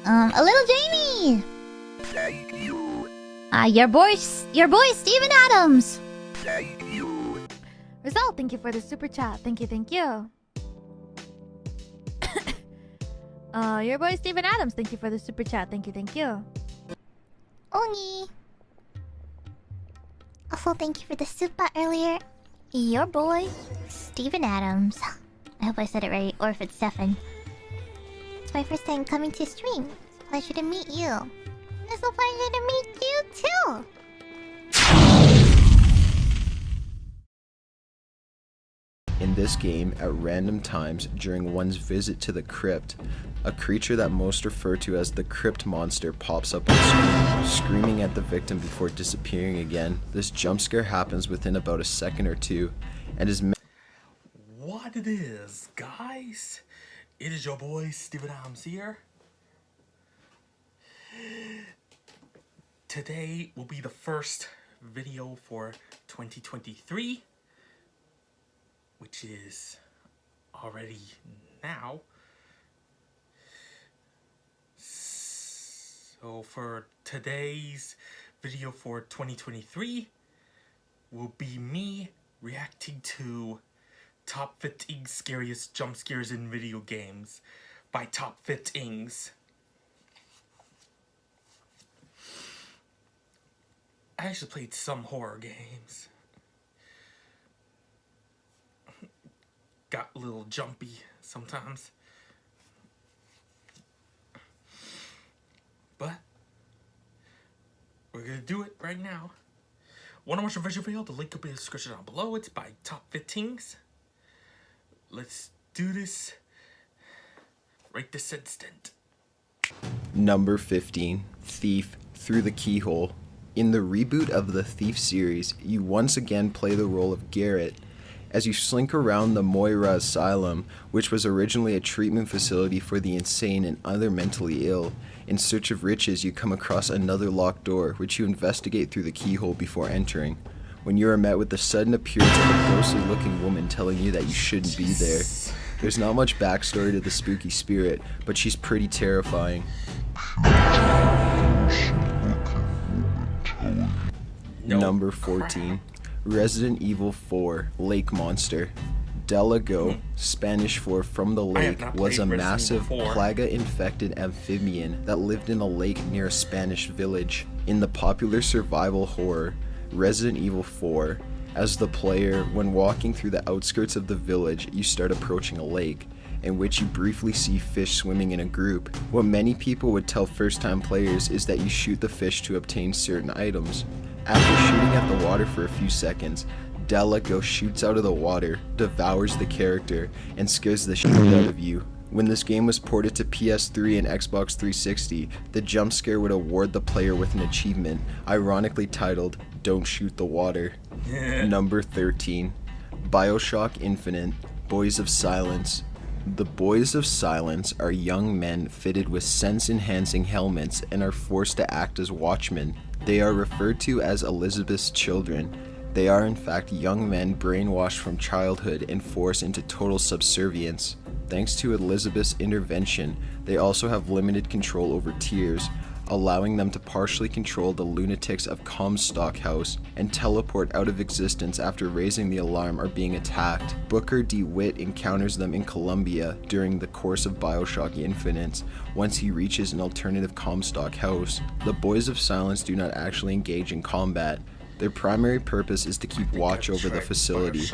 A little Jamie! Thank you. Your boy Steven Adams! Thank you. Result, thank you for the super chat. Thank you, thank you. Your boy Steven Adams, thank you for the super chat. Thank you, thank you. Ongi! Also, thank you for the super earlier. Your boy, Steven Adams. I hope I said it right, or if it's Stefan. It's my first time coming to stream. It's a pleasure to meet you. It's a pleasure to meet you too! In this game, at random times during one's visit to the crypt, a creature that most refer to as the crypt monster pops up on screen, screaming at the victim before disappearing again. This jump scare happens within about a second or two, and is What it is, guys? It is your boy Steven Adams here. Today will be the first video for 2023, which is already now. So for today's video for 2023 will be me reacting to Top 15 Scariest Jump Scares in Video Games by Top 15s. I actually played some horror games. Got a little jumpy sometimes. But we're gonna do it right now. Wanna watch a visual video? The link will be in the description down below. It's by Top 15s. Let's do this right this instant. Number 15, Thief Through the Keyhole. In the reboot of the Thief series, you once again play the role of Garrett as you slink around the Moira Asylum, which was originally a treatment facility for the insane and other mentally ill. In search of riches, you come across another locked door, which you investigate through the keyhole before entering, when you are met with the sudden appearance of a ghostly-looking woman telling you that you shouldn't be there. There's not much backstory to the spooky spirit, but she's pretty terrifying. Number 14, Resident Evil 4 Lake Monster. Delago, Spanish for from the lake, was a massive plaga-infected amphibian that lived in a lake near a Spanish village. In the popular survival horror Resident Evil 4, as the player, when walking through the outskirts of the village, you start approaching a lake, in which you briefly see fish swimming in a group. What many people would tell first-time players is that you shoot the fish to obtain certain items. After shooting at the water for a few seconds, Delago shoots out of the water, devours the character, and scares the shit out of you. When this game was ported to PS3 and Xbox 360, the jump scare would award the player with an achievement, ironically titled, Don't Shoot the Water. Number 13, BioShock Infinite, Boys of Silence. The Boys of Silence are young men fitted with sense-enhancing helmets and are forced to act as watchmen. They are referred to as Elizabeth's children. They are in fact young men brainwashed from childhood and forced into total subservience. Thanks to Elizabeth's intervention, they also have limited control over tears, allowing them to partially control the lunatics of Comstock House and teleport out of existence after raising the alarm or being attacked. Booker DeWitt encounters them in Colombia during the course of BioShock Infinite once he reaches an alternative Comstock House. The Boys of Silence do not actually engage in combat. Their primary purpose is to keep watch over the facility,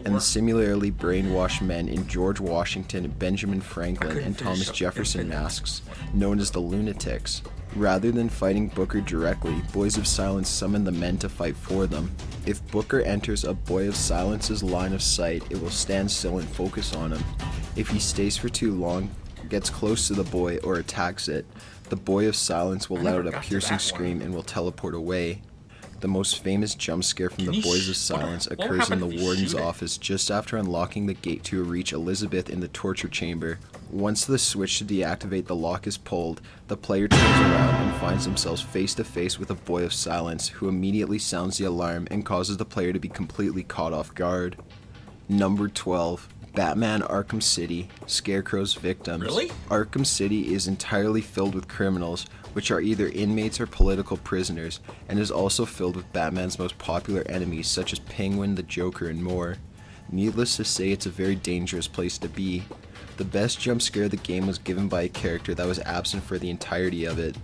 and the similarly brainwashed men in George Washington, Benjamin Franklin, and Thomas Jefferson masks, known as the lunatics. Rather than fighting Booker directly, Boys of Silence summon the men to fight for them. If Booker enters a Boy of Silence's line of sight, it will stand still and focus on him. If he stays for too long, gets close to the boy, or attacks it, the Boy of Silence will let out a piercing scream and will teleport away. The most famous jump scare from the Boys of Silence occurs in the warden's office just after unlocking the gate to reach Elizabeth in the torture chamber. Once the switch to deactivate the lock is pulled, the player turns around and finds themselves face to face with a Boy of Silence, who immediately sounds the alarm and causes the player to be completely caught off guard. Number 12, Batman Arkham City, Scarecrow's victims. Really? Arkham City is entirely filled with criminals, which are either inmates or political prisoners, and is also filled with Batman's most popular enemies such as Penguin, the Joker, and more. Needless to say, it's a very dangerous place to be. The best jump scare of the game was given by a character that was absent for the entirety of it.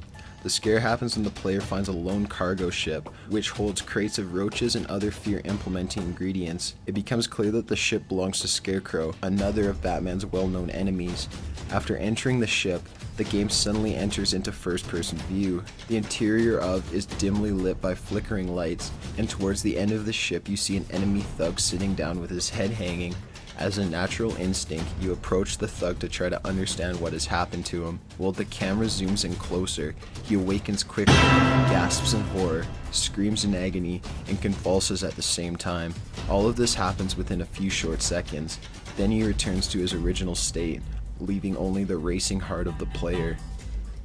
The scare happens when the player finds a lone cargo ship, which holds crates of roaches and other fear-implementing ingredients. It becomes clear that the ship belongs to Scarecrow, another of Batman's well-known enemies. After entering the ship, the game suddenly enters into first-person view. The interior of is dimly lit by flickering lights, and towards the end of the ship you see an enemy thug sitting down with his head hanging. As a natural instinct, you approach the thug to try to understand what has happened to him. While the camera zooms in closer, he awakens quickly, gasps in horror, screams in agony, and convulses at the same time. All of this happens within a few short seconds. Then he returns to his original state, leaving only the racing heart of the player.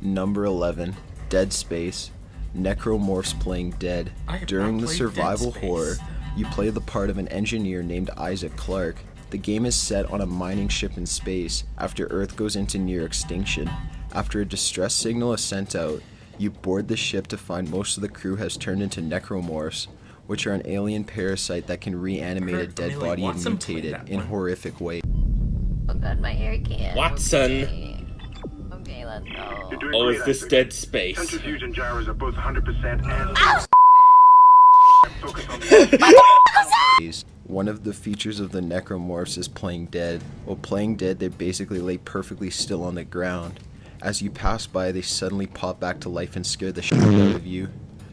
Number 11, Dead Space. Necromorphs playing dead. During the survival horror, you play the part of an engineer named Isaac Clarke. The game is set on a mining ship in space after Earth goes into near extinction. After a distress signal is sent out, you board the ship to find most of the crew has turned into necromorphs, which are an alien parasite that can reanimate a dead body and mutate it in horrific ways. Oh god, my hair can't. Watson! Okay, let's go. Oh, is this Dead Space? Centrifuge gyros are both 100% and focus on the One of the features of the necromorphs is playing dead. While playing dead, they basically lay perfectly still on the ground. As you pass by, they suddenly pop back to life and scare the shit out of you.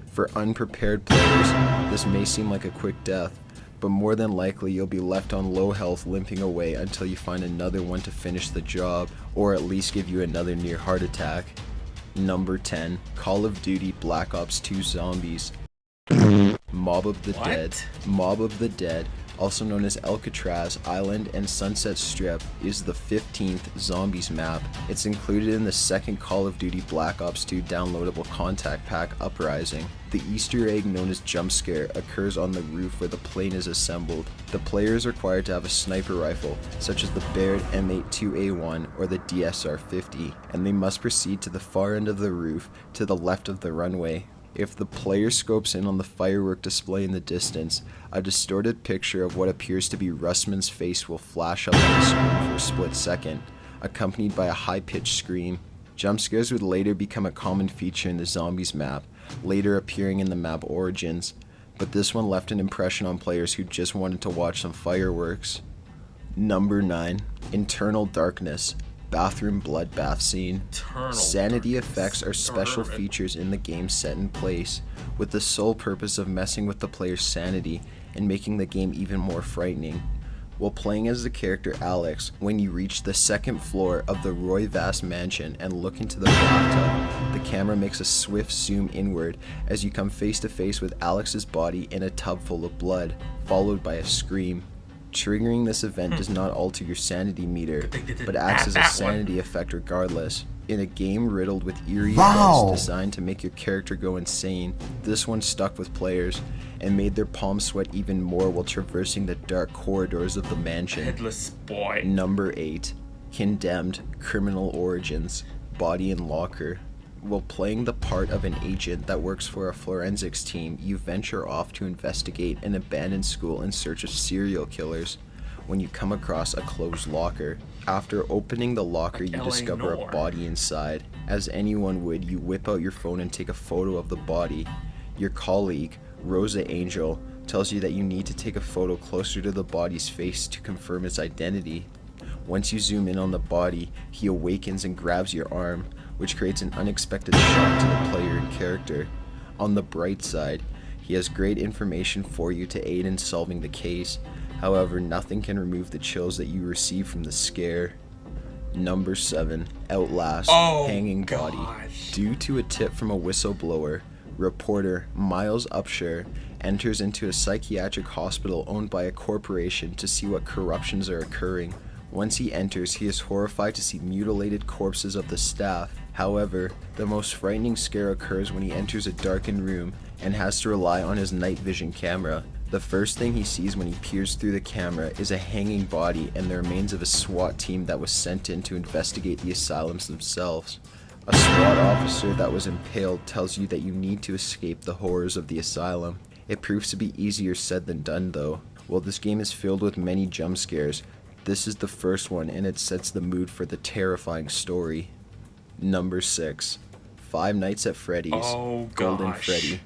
For unprepared players, this may seem like a quick death, but more than likely you'll be left on low health limping away until you find another one to finish the job, or at least give you another near heart attack. Number 10, Call of Duty Black Ops 2 Zombies. Mob of the Dead. Mob of the Dead, also known as Alcatraz Island and Sunset Strip, is the 15th Zombies map. It's included in the second Call of Duty Black Ops 2 downloadable contact pack, Uprising. The Easter egg known as Jumpscare occurs on the roof where the plane is assembled. The player is required to have a sniper rifle, such as the Baird M82A1 or the DSR-50, and they must proceed to the far end of the roof to the left of the runway. If the player scopes in on the firework display in the distance, a distorted picture of what appears to be Russman's face will flash up on the screen for a split second, accompanied by a high-pitched scream. Jump scares would later become a common feature in the Zombies map, later appearing in the map Origins, but this one left an impression on players who just wanted to watch some fireworks. Number 9, Internal Darkness. Bathroom bloodbath scene. Sanity effects are special features in the game set in place, with the sole purpose of messing with the player's sanity and making the game even more frightening. While playing as the character Alex, when you reach the second floor of the Roy Vass mansion and look into the bathtub, the camera makes a swift zoom inward as you come face to face with Alex's body in a tub full of blood, followed by a scream. Triggering this event does not alter your sanity meter, but acts as a sanity effect regardless. In a game riddled with eerie events designed to make your character go insane, this one stuck with players and made their palms sweat even more while traversing the dark corridors of the mansion. Headless boy. Number 8, Condemned Criminal Origins. Body and Locker. While playing the part of an agent that works for a forensics team, you venture off to investigate an abandoned school in search of serial killers when you come across a closed locker. After opening the locker, you discover a body inside. As anyone would, you whip out your phone and take a photo of the body. Your colleague, Rosa Angel, tells you that you need to take a photo closer to the body's face to confirm its identity. Once you zoom in on the body, he awakens and grabs your arm, which creates an unexpected shock to the player and character. On the bright side, he has great information for you to aid in solving the case. However, nothing can remove the chills that you receive from the scare. Number 7, Outlast, Hanging Body. Due to a tip from a whistleblower, reporter Miles Upshur enters into a psychiatric hospital owned by a corporation to see what corruptions are occurring. Once he enters, he is horrified to see mutilated corpses of the staff. However, the most frightening scare occurs when he enters a darkened room and has to rely on his night vision camera. The first thing he sees when he peers through the camera is a hanging body and the remains of a SWAT team that was sent in to investigate the asylums themselves. A SWAT officer that was impaled tells you that you need to escape the horrors of the asylum. It proves to be easier said than done though. While this game is filled with many jump scares, this is the first one and it sets the mood for the terrifying story. Number 6. Five Nights at Freddy's, Oh, Golden gosh. Freddy.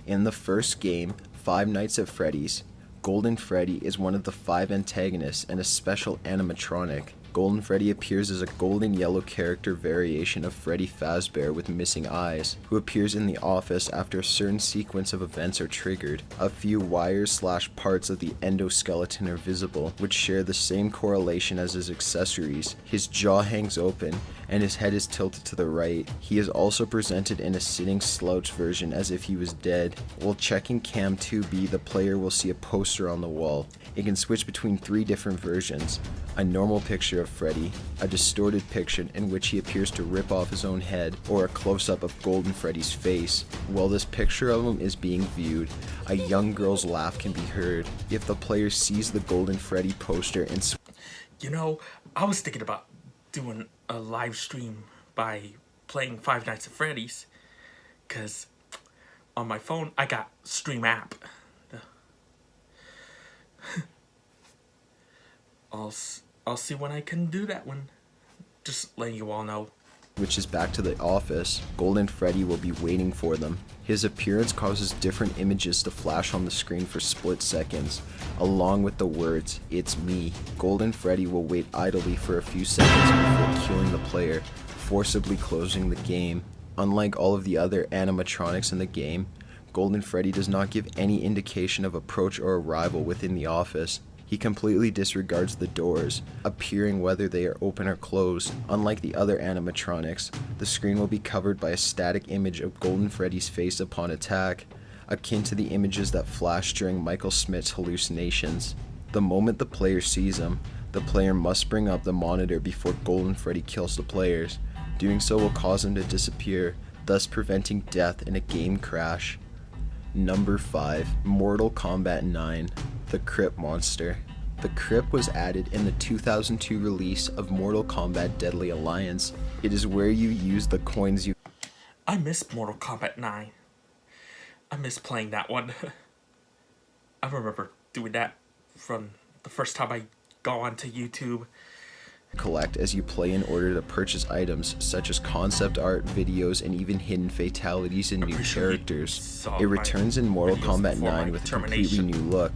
In the first game, Five Nights at Freddy's, Golden Freddy is one of the 5 antagonists and a special animatronic. Golden Freddy appears as a golden yellow character variation of Freddy Fazbear with missing eyes, who appears in the office after a certain sequence of events are triggered. A few wires/parts of the endoskeleton are visible, which share the same correlation as his accessories. His jaw hangs open, and his head is tilted to the right. He is also presented in a sitting slouch version as if he was dead. While checking Cam 2B, the player will see a poster on the wall. It can switch between 3 different versions. A normal picture of Freddy, a distorted picture in which he appears to rip off his own head, or a close-up of Golden Freddy's face. While this picture of him is being viewed, a young girl's laugh can be heard. If the player sees the Golden Freddy poster and You know, I was thinking about doing a live stream by playing Five Nights at Freddy's, because on my phone I got Stream app. I'll see when I can do that one. Just letting you all know. which is back to the office, Golden Freddy will be waiting for them. His appearance causes different images to flash on the screen for split seconds, along with the words, "It's me." Golden Freddy will wait idly for a few seconds before killing the player, forcibly closing the game. Unlike all of the other animatronics in the game, Golden Freddy does not give any indication of approach or arrival within the office. He completely disregards the doors, appearing whether they are open or closed. Unlike the other animatronics, the screen will be covered by a static image of Golden Freddy's face upon attack, akin to the images that flash during Michael Smith's hallucinations. The moment the player sees him, the player must bring up the monitor before Golden Freddy kills the players. Doing so will cause him to disappear, thus preventing death in a game crash. Number 5. Mortal Kombat 9. The Crypt Monster. The Crypt was added in the 2002 release of Mortal Kombat Deadly Alliance. It is where you use the coins you... I miss Mortal Kombat 9. I miss playing that one. I remember doing that from the first time I go onto YouTube. collect as you play in order to purchase items such as concept art, videos, and even hidden fatalities and new characters. It returns in Mortal Kombat 9 with a completely new look.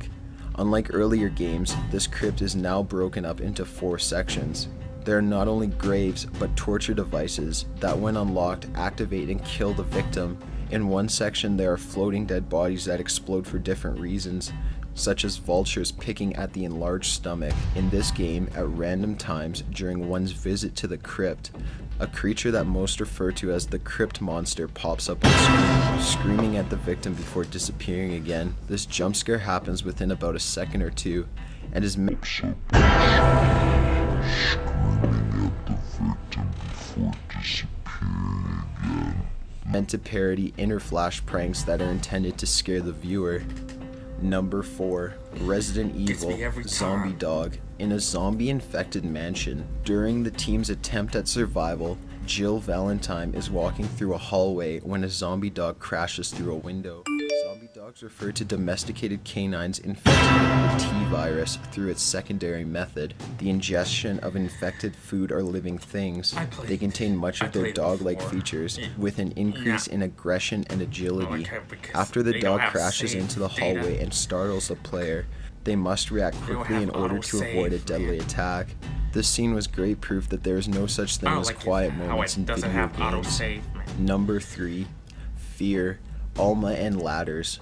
Unlike earlier games, this crypt is now broken up into 4 sections. There are not only graves, but torture devices that when unlocked activate and kill the victim. In one section there are floating dead bodies that explode for different reasons, such as vultures picking at the enlarged stomach. In this game, at random times during one's visit to the crypt, a creature that most refer to as the Crypt Monster pops up on screen, screaming at the victim before disappearing again. This jump scare happens within about a second or two, and is meant to parody inner flash pranks that are intended to scare the viewer. Number 4. Resident Gets me Evil every Zombie time. Dog. In a zombie-infected mansion, during the team's attempt at survival, Jill Valentine is walking through a hallway when a zombie dog crashes through a window. Zombie dogs refer to domesticated canines infected with the T-virus through its secondary method, the ingestion of infected food or living things. They contain much of their dog-like features, with an increase in aggression and agility. After the dog crashes into the hallway and startles the player, they must react quickly in order to avoid a deadly attack. This scene was great proof that there is no such thing as quiet moments in video games. Number 3. Fear, Alma and Ladders.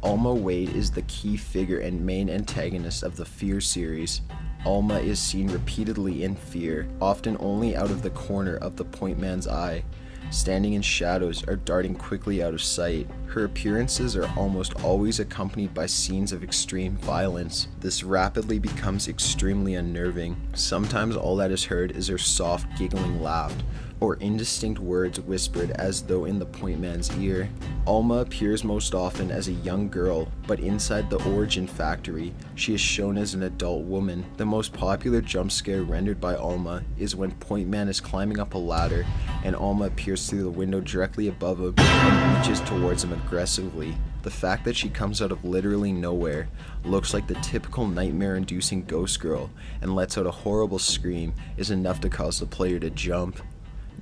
Alma Wade is the key figure and main antagonist of the Fear series. Alma is seen repeatedly in Fear, often only out of the corner of the point man's eye, standing in shadows or darting quickly out of sight. Her appearances are almost always accompanied by scenes of extreme violence. This rapidly becomes extremely unnerving. Sometimes all that is heard is her soft, giggling laugh, or indistinct words whispered as though in the point man's ear. Alma appears most often as a young girl, but inside the origin factory, she is shown as an adult woman. The most popular jump scare rendered by Alma is when point man is climbing up a ladder and Alma appears through the window directly above him and reaches towards him aggressively. The fact that she comes out of literally nowhere, looks like the typical nightmare-inducing ghost girl, and lets out a horrible scream is enough to cause the player to jump.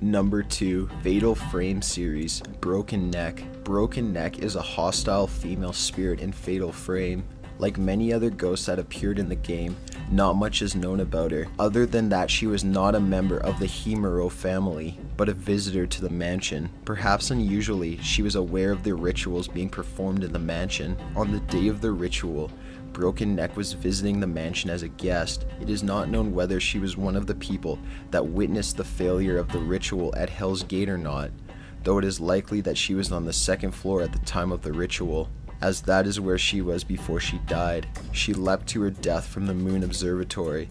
Number 2, Fatal Frame series, Broken Neck. Broken Neck is a hostile female spirit in Fatal Frame. Like many other ghosts that appeared in the game, not much is known about her, other than that she was not a member of the Himuro family, but a visitor to the mansion. Perhaps unusually, she was aware of the rituals being performed in the mansion. On the day of the ritual, Broken Neck was visiting the mansion as a guest. It is not known whether she was one of the people that witnessed the failure of the ritual at Hell's Gate or not, though it is likely that she was on the second floor at the time of the ritual, as that is where she was before she died. She leapt to her death from the Moon Observatory.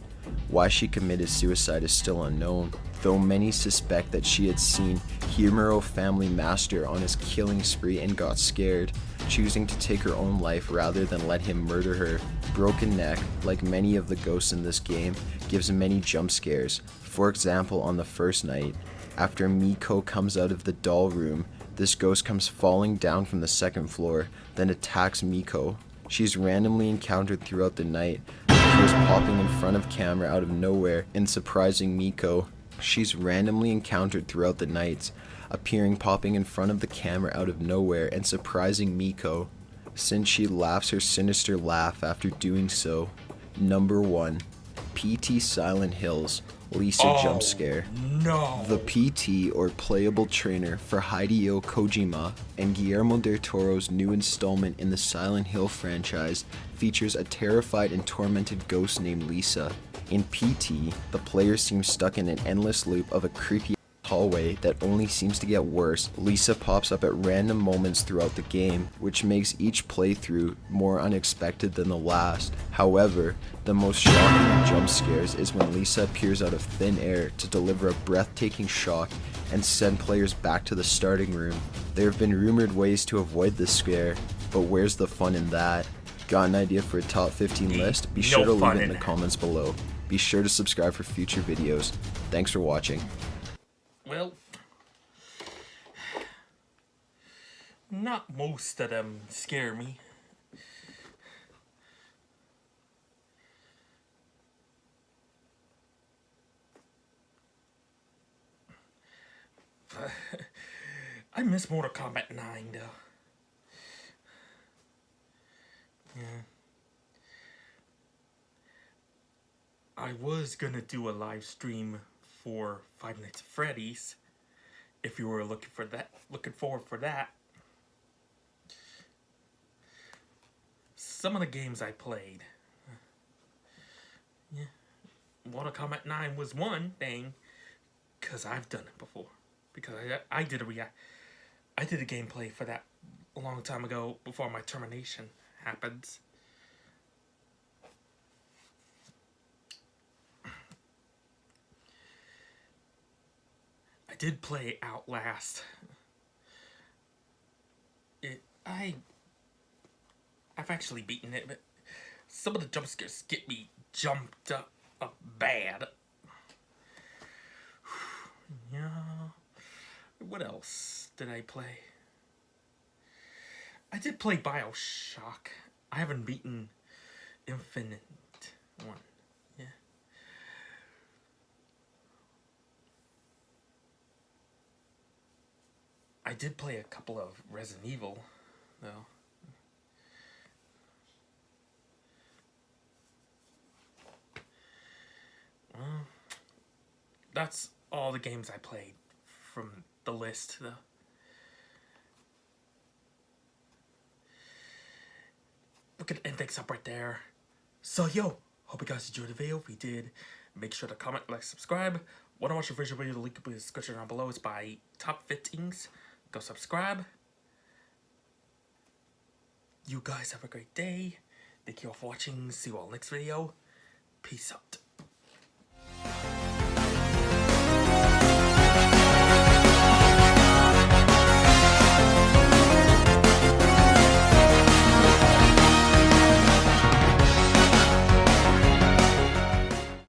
Why she committed suicide is still unknown, though many suspect that she had seen Himuro family master on his killing spree and got scared, choosing to take her own life rather than let him murder her. Broken Neck, like many of the ghosts in this game, gives many jump scares. For example, on the first night, after Miko comes out of the doll room, this ghost comes falling down from the second floor, then attacks Miko. She's randomly encountered throughout the night, appears popping in front of camera out of nowhere and surprising Miko. She's randomly encountered throughout the nights, popping in front of the camera out of nowhere and surprising Miko, since she laughs her sinister laugh after doing so. Number 1, PT Silent Hills, Lisa Jump Scare. No. The PT, or playable trainer, for Hideo Kojima and Guillermo del Toro's new installment in the Silent Hill franchise, features a terrified and tormented ghost named Lisa. In PT, the player seems stuck in an endless loop of a creepy hallway that only seems to get worse. Lisa pops up at random moments throughout the game, which makes each playthrough more unexpected than the last. However, the most shocking jump scares is when Lisa appears out of thin air to deliver a breathtaking shock and send players back to the starting room. There have been rumored ways to avoid this scare, but where's the fun in that? Got an idea for a top 15 list? Be sure to leave it in the comments below. Be sure to subscribe for future videos. Thanks for watching. Well, not most of them scare me. I miss Mortal Kombat 9 though. Yeah. I was gonna do a live stream for Five Nights at Freddy's, if you were looking forward for that. Some of the games I played, yeah, Mortal Kombat 9 was one thing, cause I've done it before. Because I did a gameplay for that a long time ago before my termination happened. I did play Outlast. I've actually beaten it, but some of the jump scares get me jumped up bad. Yeah. What else did I play? I did play BioShock. I haven't beaten Infinite one. Yeah. I did play a couple of Resident Evil, though. That's all the games I played from the list, though. Look at the index up right there. So, yo, hope you guys enjoyed the video. If you did, make sure to comment, like, subscribe. Want to watch the original video? The link will be in the description down below. It's by Top Fittings. Go subscribe. You guys have a great day. Thank you all for watching. See you all next video. Peace out.